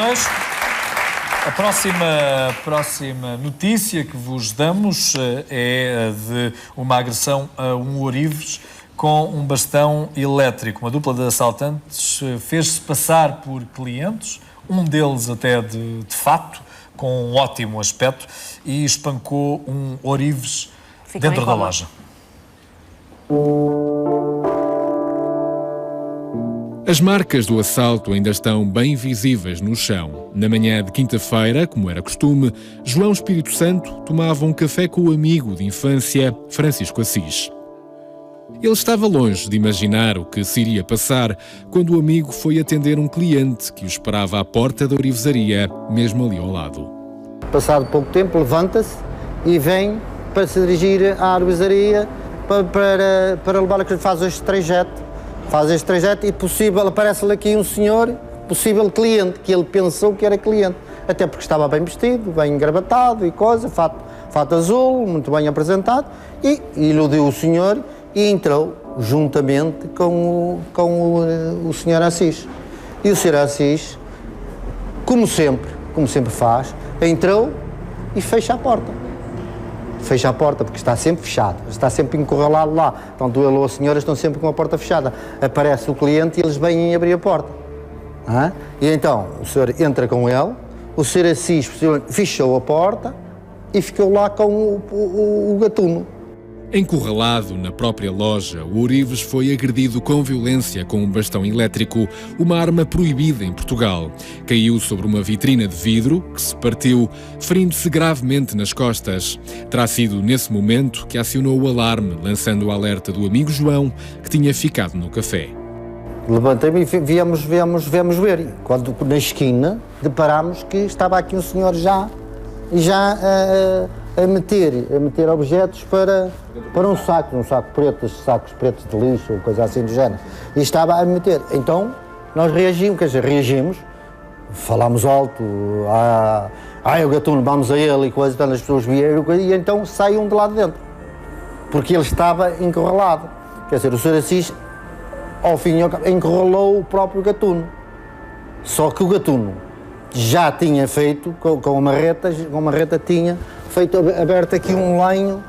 dois. A próxima notícia que vos damos é de uma agressão a um ourives com um bastão elétrico. Uma dupla de assaltantes fez-se passar por clientes, um deles até de fato, com um ótimo aspecto, e espancou um ourives dentro da loja. As marcas do assalto ainda estão bem visíveis no chão. Na manhã de quinta-feira, como era costume, João Espírito Santo tomava um café com o amigo de infância, Francisco Assis. Ele estava longe de imaginar o que se iria passar quando o amigo foi atender um cliente que o esperava à porta da ourivesaria, mesmo ali ao lado. Passado pouco tempo, levanta-se e vem para se dirigir à ourivesaria para levar a que faz este trajeto. Faz este trajeto e possível, aparece-lhe aqui um senhor, possível cliente, que ele pensou que era cliente. Até porque estava bem vestido, bem engravatado e coisa, fato azul, muito bem apresentado, e iludiu o senhor e entrou juntamente com o senhor Assis. E o senhor Assis, como sempre faz, entrou e fecha a porta. Fecha a porta, porque está sempre fechado, está sempre encurralado lá. Tanto ele ou a senhora estão sempre com a porta fechada. Aparece o cliente e eles vêm abrir a porta. E então o senhor entra com ele, o senhor Assis fechou a porta e ficou lá com o gatuno. Encurralado na própria loja, o ourives foi agredido com violência com um bastão elétrico, uma arma proibida em Portugal. Caiu sobre uma vitrina de vidro, que se partiu, ferindo-se gravemente nas costas. Terá sido nesse momento que acionou o alarme, lançando o alerta do amigo João, que tinha ficado no café. Levantei-me e viemos ver. Quando na esquina deparámos que estava aqui um senhor já a meter objetos para um saco preto, sacos pretos de lixo ou coisa assim do género. E estava a meter. Então nós reagimos, falámos alto, o gatuno, vamos a ele e coisa, então as pessoas vieram e então saíam de lá de dentro. Porque ele estava encurralado. Quer dizer, o Sr. Assis, ao fim e ao cabo, encurralou o próprio gatuno. Só que o gatuno já tinha feito, com a marreta tinha feito, aberto aqui um lenho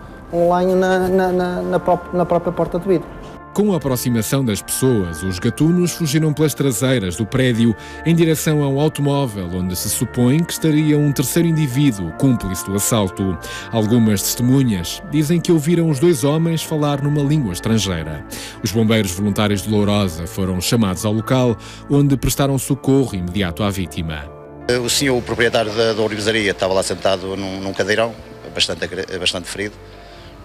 na própria porta de vidro. Com a aproximação das pessoas, os gatunos fugiram pelas traseiras do prédio em direção ao automóvel, onde se supõe que estaria um terceiro indivíduo, cúmplice do assalto. Algumas testemunhas dizem que ouviram os dois homens falar numa língua estrangeira. Os bombeiros voluntários de Lourosa foram chamados ao local, onde prestaram socorro imediato à vítima. O senhor, o proprietário da ourivesaria, estava lá sentado num cadeirão, bastante ferido,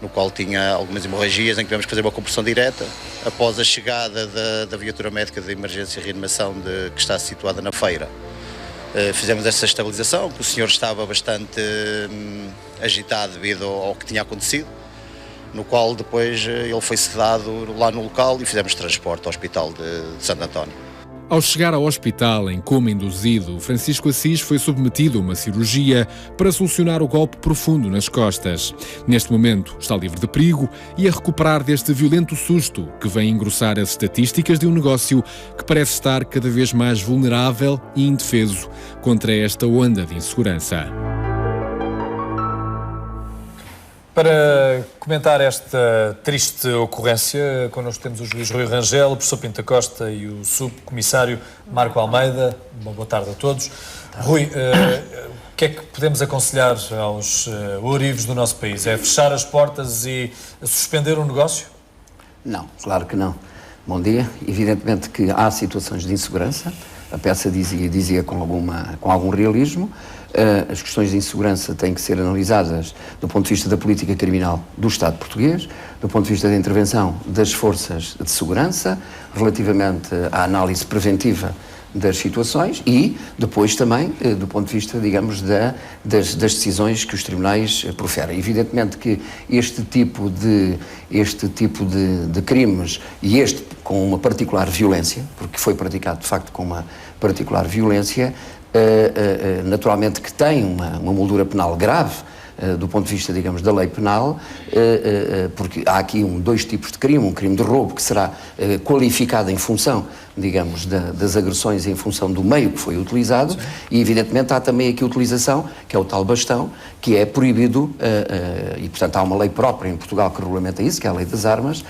no qual tinha algumas hemorragias, em que tivemos que fazer uma compressão direta. Após a chegada da viatura médica de emergência e reanimação que está situada na feira, fizemos essa estabilização, que o senhor estava bastante agitado devido ao que tinha acontecido, no qual depois ele foi sedado lá no local e fizemos transporte ao hospital de Santo António. Ao chegar ao hospital em coma induzido, Francisco Assis foi submetido a uma cirurgia para solucionar o golpe profundo nas costas. Neste momento está livre de perigo e a recuperar deste violento susto que vem engrossar as estatísticas de um negócio que parece estar cada vez mais vulnerável e indefeso contra esta onda de insegurança. Para comentar esta triste ocorrência, connosco temos o juiz Rui Rangel, o professor Pinto Costa e o subcomissário Marco Almeida. Boa tarde a todos. Rui, o que é que podemos aconselhar aos ourives do nosso país? É fechar as portas e suspender o negócio? Não, claro que não. Bom dia. Evidentemente que há situações de insegurança. A peça dizia com algum realismo. As questões de insegurança têm que ser analisadas do ponto de vista da política criminal do Estado português, do ponto de vista da intervenção das forças de segurança, relativamente à análise preventiva das situações e depois também do ponto de vista, digamos, das decisões que os tribunais proferem. Evidentemente que este tipo de crimes e este com uma particular violência, porque foi praticado de facto com uma particular violência, naturalmente que tem uma moldura penal grave, do ponto de vista, digamos, da lei penal, porque há aqui dois tipos de crime, um crime de roubo que será qualificado em função, digamos, das agressões em função do meio que foi utilizado. Sim. E evidentemente há também aqui a utilização, que é o tal bastão, que é proibido, e portanto há uma lei própria em Portugal que regulamenta isso, que é a lei das armas,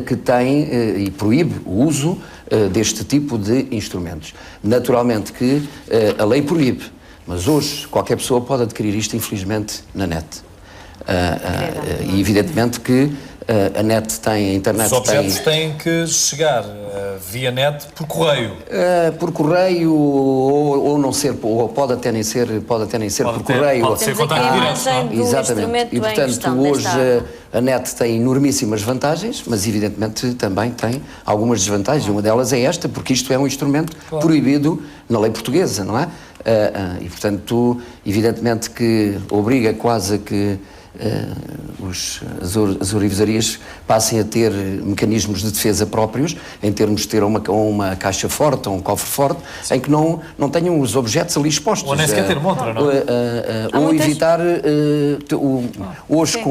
que tem e proíbe o uso deste tipo de instrumentos. Naturalmente que a lei proíbe, mas hoje qualquer pessoa pode adquirir isto, infelizmente, na net. E evidentemente que a net tem, a internet tem... Os objetos têm que chegar via net por correio. Por correio ou não ser, ou pode até nem ser por correio. Pode ser contacto direto. Exatamente. E portanto hoje a net tem enormíssimas vantagens, mas evidentemente também tem algumas desvantagens. Uma delas é esta, porque isto é um instrumento proibido na lei portuguesa, não é? E portanto, evidentemente que obriga quase a que as ourivesarias passem a ter mecanismos de defesa próprios, em termos de ter uma caixa forte ou um cofre forte, sim, em que não tenham os objetos ali expostos. Ou nem sequer ter uma outra, não? Ou evitar, hoje,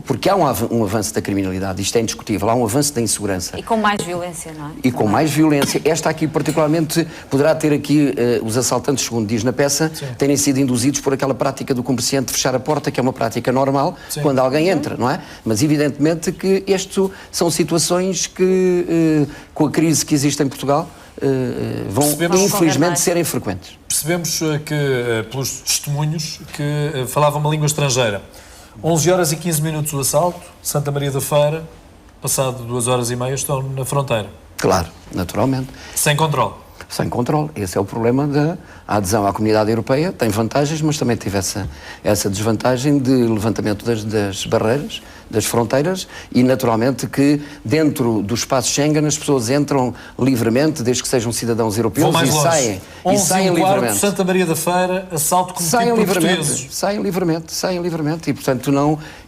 porque há um avanço da criminalidade, isto é indiscutível, há um avanço da insegurança. E com mais violência, não é? E com mais violência. Esta aqui, particularmente, poderá ter aqui, os assaltantes, segundo diz na peça, sim, terem sido induzidos por aquela prática do comerciante de fechar a porta, que é uma prática normal, sim, quando alguém entra, não é? Mas evidentemente que isto são situações que, com a crise que existe em Portugal, vão infelizmente serem frequentes. Percebemos que, pelos testemunhos, que falavam uma língua estrangeira. 11 horas e 15 minutos o assalto, Santa Maria da Feira, passado 2 horas e meia estão na fronteira. Claro, naturalmente. Sem controle. Sem controle. Esse é o problema da adesão à comunidade europeia. Tem vantagens, mas também teve essa desvantagem de levantamento das barreiras, das fronteiras, e naturalmente que dentro do espaço Schengen as pessoas entram livremente, desde que sejam cidadãos europeus, e saem livremente. Santa Maria da Feira, assalto cometido por portugueses. Saem livremente. E portanto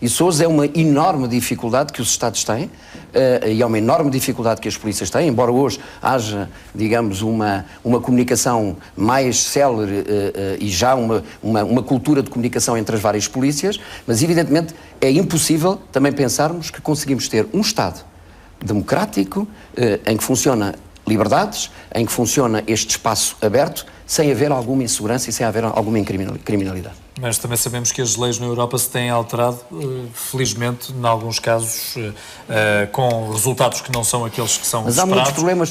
isso hoje é uma enorme dificuldade que os Estados têm, e é uma enorme dificuldade que as polícias têm, embora hoje haja, digamos, uma comunicação mais célere e já uma cultura de comunicação entre as várias polícias, mas evidentemente é impossível também pensarmos que conseguimos ter um Estado democrático em que funciona liberdades, em que funciona este espaço aberto, sem haver alguma insegurança e sem haver alguma criminalidade. Mas também sabemos que as leis na Europa se têm alterado, felizmente, em alguns casos, com resultados que não são aqueles que são mas esperados, há muitos problemas,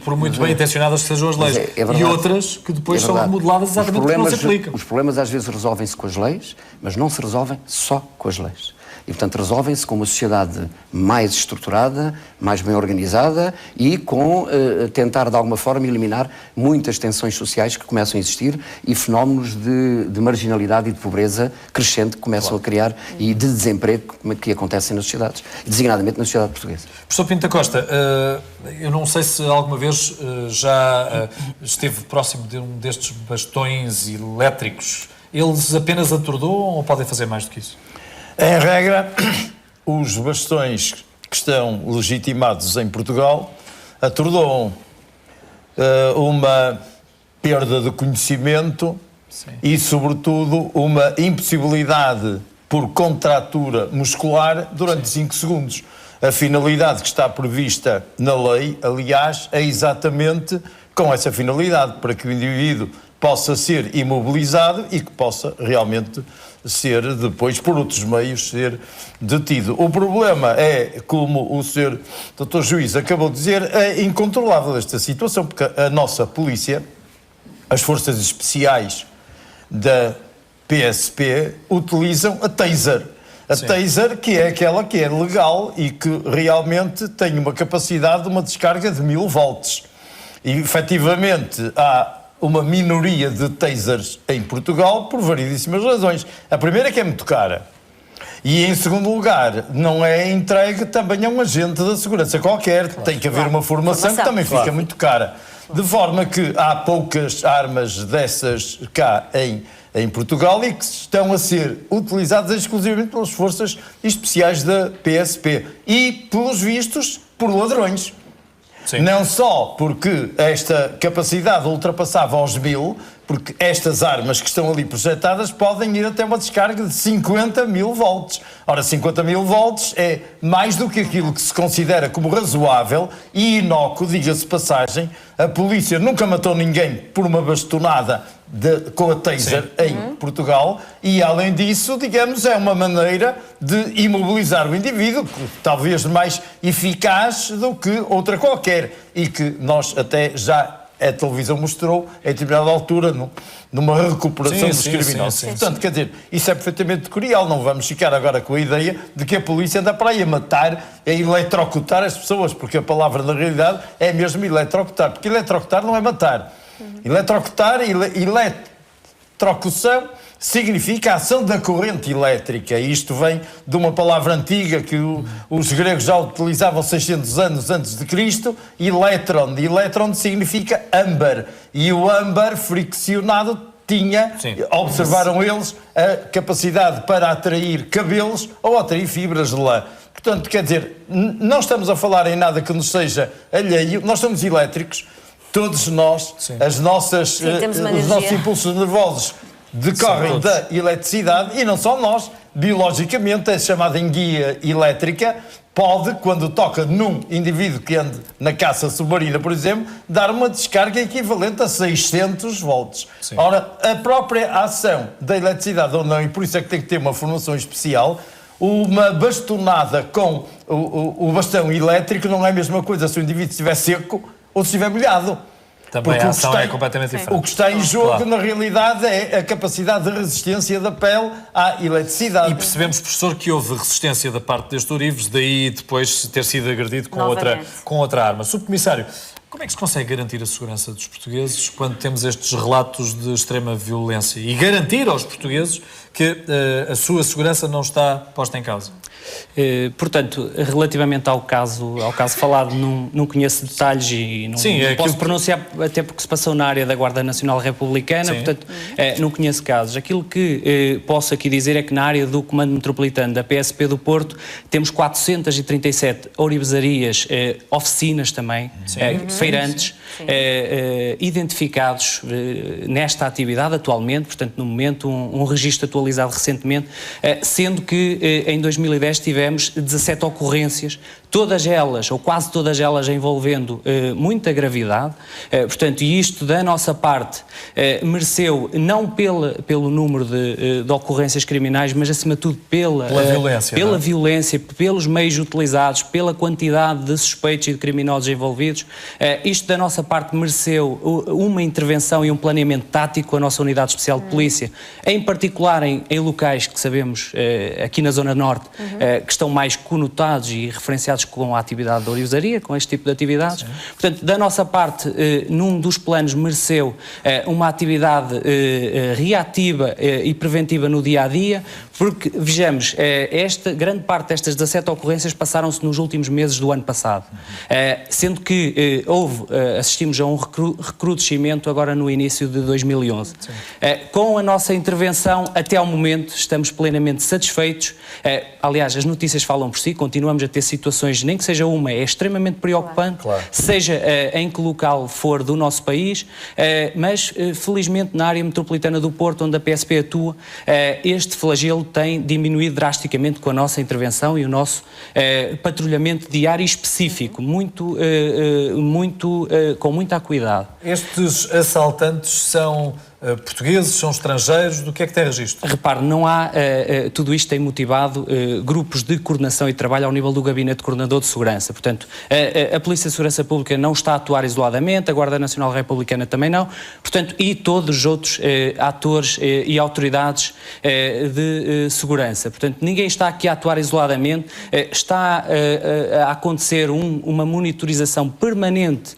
por muito bem intencionadas que sejam as leis. E outras que depois são remodeladas exatamente porque não se aplicam. Os problemas às vezes resolvem-se com as leis, mas não se resolvem só com as leis. E, portanto, resolvem-se com uma sociedade mais estruturada, mais bem organizada e com tentar, de alguma forma, eliminar muitas tensões sociais que começam a existir e fenómenos de marginalidade e de pobreza crescente que começam a criar e de desemprego que acontecem nas sociedades, designadamente na sociedade portuguesa. Professor Pinto da Costa, eu não sei se alguma vez já esteve próximo de um destes bastões elétricos. Eles apenas atordoam ou podem fazer mais do que isso? Em regra, os bastões que estão legitimados em Portugal atordoam uma perda de conhecimento. Sim. E, sobretudo, uma impossibilidade por contratura muscular durante 5 segundos. A finalidade que está prevista na lei, aliás, é exatamente com essa finalidade, para que o indivíduo possa ser imobilizado e que possa realmente ser depois, por outros meios, ser detido. O problema é, como o Sr. Dr. Juiz acabou de dizer, é incontrolável esta situação, porque a nossa polícia, as forças especiais da PSP, utilizam a taser. A Sim. taser, que é aquela que é legal e que realmente tem uma capacidade de uma descarga de 1000 volts. E, efetivamente, há uma minoria de tasers em Portugal por variedíssimas razões. A primeira é que é muito cara. E, em segundo lugar, não é entregue também a um agente da segurança qualquer. Claro. Tem que haver uma formação que também fica muito cara. De forma que há poucas armas dessas cá em Portugal e que estão a ser utilizadas exclusivamente pelas forças especiais da PSP. E, pelos vistos, por ladrões. Sim. Não só porque esta capacidade ultrapassava aos 1000, porque estas armas que estão ali projetadas podem ir até uma descarga de 50 mil volts. Ora, 50 mil volts é mais do que aquilo que se considera como razoável e inócuo, diga-se passagem. A polícia nunca matou ninguém por uma bastonada com a taser em Portugal e, além disso, digamos, é uma maneira de imobilizar o indivíduo, talvez mais eficaz do que outra qualquer, e que nós até já a televisão mostrou, em determinada altura, numa recuperação dos criminosos. Portanto, quer dizer, isso é perfeitamente decorial. Não vamos ficar agora com a ideia de que a polícia anda para aí a matar, a eletrocutar as pessoas, porque a palavra, na realidade, é mesmo eletrocutar. Porque eletrocutar não é matar. Eletrocutar, eletrocução, significa a ação da corrente elétrica. Isto vem de uma palavra antiga que os gregos já utilizavam 600 anos antes de Cristo, elétron. Elétron significa âmbar. E o âmbar friccionado tinha, observaram eles, a capacidade para atrair cabelos ou atrair fibras de lã. Portanto, quer dizer, não estamos a falar em nada que nos seja alheio, nós somos elétricos, todos nós, os nossos impulsos nervosos decorrem da eletricidade e não só nós, biologicamente, é chamada enguia elétrica, pode, quando toca num indivíduo que ande na caça submarina, por exemplo, dar uma descarga equivalente a 600 volts. Ora, a própria ação da eletricidade ou não, e por isso é que tem que ter uma formação especial, uma bastonada com o bastão elétrico não é a mesma coisa se o indivíduo estiver seco ou se estiver molhado. Também a ação é completamente diferente. O que está em jogo, na realidade, é a capacidade de resistência da pele à eletricidade. E percebemos, professor, que houve resistência da parte deste ourives, daí depois ter sido agredido com outra arma. Subcomissário, como é que se consegue garantir a segurança dos portugueses quando temos estes relatos de extrema violência? E garantir aos portugueses que a sua segurança não está posta em causa? Portanto, relativamente ao caso falado, não conheço detalhes e não posso pronunciar, até porque se passou na área da Guarda Nacional Republicana, portanto, não conheço casos. Aquilo que posso aqui dizer é que na área do Comando Metropolitano da PSP do Porto temos 437 ourivesarias, oficinas também, feirantes, identificados nesta atividade atualmente, portanto, no momento, um registro atualizado recentemente, sendo que em 2010 tivemos 17 ocorrências, todas elas, ou quase todas elas, envolvendo muita gravidade, portanto, e isto da nossa parte mereceu, não pelo número de ocorrências criminais, mas acima de tudo pela violência, pelos meios utilizados, pela quantidade de suspeitos e de criminosos envolvidos. Isto da nossa parte mereceu uma intervenção e um planeamento tático, a nossa Unidade Especial de Polícia, em particular em locais que sabemos, aqui na Zona Norte, que estão mais conotados e referenciados com a atividade da ourivesaria, com este tipo de atividades. Portanto, da nossa parte, num dos planos mereceu uma atividade reativa e preventiva no dia-a-dia, porque, vejamos, grande parte destas 17 ocorrências passaram-se nos últimos meses do ano passado, sendo que assistimos a um recrudescimento agora no início de 2011. Com a nossa intervenção, até ao momento, estamos plenamente satisfeitos. Aliás, as notícias falam por si, continuamos a ter situações, nem que seja uma, é extremamente preocupante, seja em que local for do nosso país, mas felizmente na área metropolitana do Porto, onde a PSP atua, este flagelo tem diminuído drasticamente com a nossa intervenção e o nosso patrulhamento diário específico, com muita cuidado. Estes assaltantes são portugueses, são estrangeiros, do que é que tem registro? Repare, não há, tudo isto tem motivado grupos de coordenação e trabalho ao nível do Gabinete Coordenador de Segurança. Portanto, a Polícia de Segurança Pública não está a atuar isoladamente, a Guarda Nacional Republicana também não, portanto, e todos os outros atores e autoridades de segurança. Portanto, ninguém está aqui a atuar isoladamente, está a acontecer uma monitorização permanente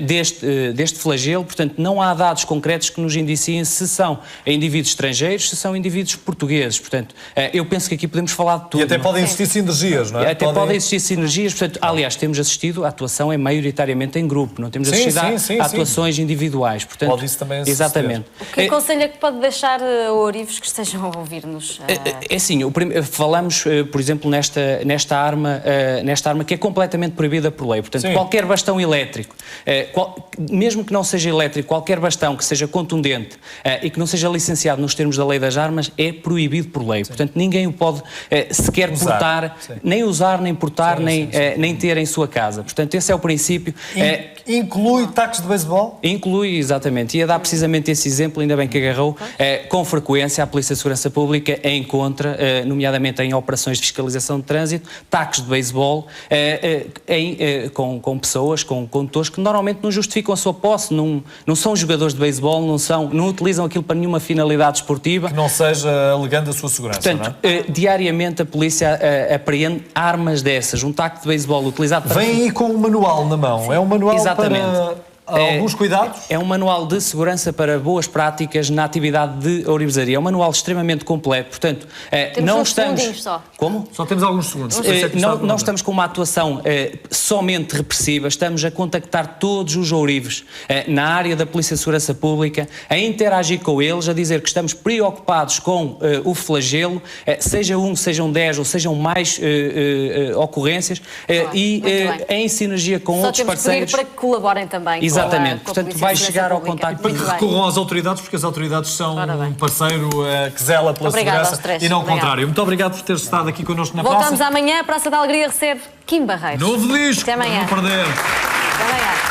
deste flagelo, portanto, não há dados concretos que nos indiciem se são indivíduos estrangeiros, se são indivíduos portugueses. Portanto, eu penso que aqui podemos falar de tudo. E até podem existir sinergias, não é? Até podem existir sinergias. Portanto, aliás, temos assistido, a atuação é maioritariamente em grupo, não temos assistido a atuações individuais. Portanto, pode isso também assistir. Exatamente. Que conselho é que pode deixar a ourivos que estejam a ouvir-nos? É assim, falamos, por exemplo, nesta arma que é completamente proibida por lei. Portanto, qualquer bastão elétrico, mesmo que não seja elétrico, qualquer bastão que seja contundente legalmente e que não seja licenciado nos termos da lei das armas é proibido por lei. Portanto, ninguém o pode sequer portar, nem usar, nem portar, nem ter em sua casa. Portanto, esse é o princípio. Inclui tacos de beisebol? Inclui, exatamente. Ia dar precisamente esse exemplo, ainda bem que agarrou. Com frequência, a Polícia de Segurança Pública encontra, nomeadamente em operações de fiscalização de trânsito, tacos de beisebol com pessoas, com condutores que normalmente não justificam a sua posse, não são jogadores de beisebol, não utilizam aquilo para nenhuma finalidade esportiva. Que não seja alegando a sua segurança, portanto, não é? diariamente a polícia apreende armas dessas, um taco de beisebol utilizado para... Vem aí com um manual na mão, é um manual para... Alguns cuidados? É um manual de segurança para boas práticas na atividade de ourivesaria. É um manual extremamente completo. Portanto, não estamos... Só. Como? Só temos alguns segundos. Não estamos com uma atuação somente repressiva. Estamos a contactar todos os ourives na área da Polícia de Segurança Pública, a interagir com eles, a dizer que estamos preocupados com o flagelo, seja um, sejam 10 ou sejam mais ocorrências, em sinergia com outros parceiros. Só temos que pedir para que colaborem também. Exatamente, portanto vai chegar ao contacto. E para que recorram às autoridades, porque as autoridades são um parceiro que zela pela segurança e não o contrário. Muito obrigado por ter estado aqui connosco na praça. Voltamos amanhã, a Praça da Alegria recebe Kim Barreiros. Novo disco, Até amanhã. para não perder. Até amanhã.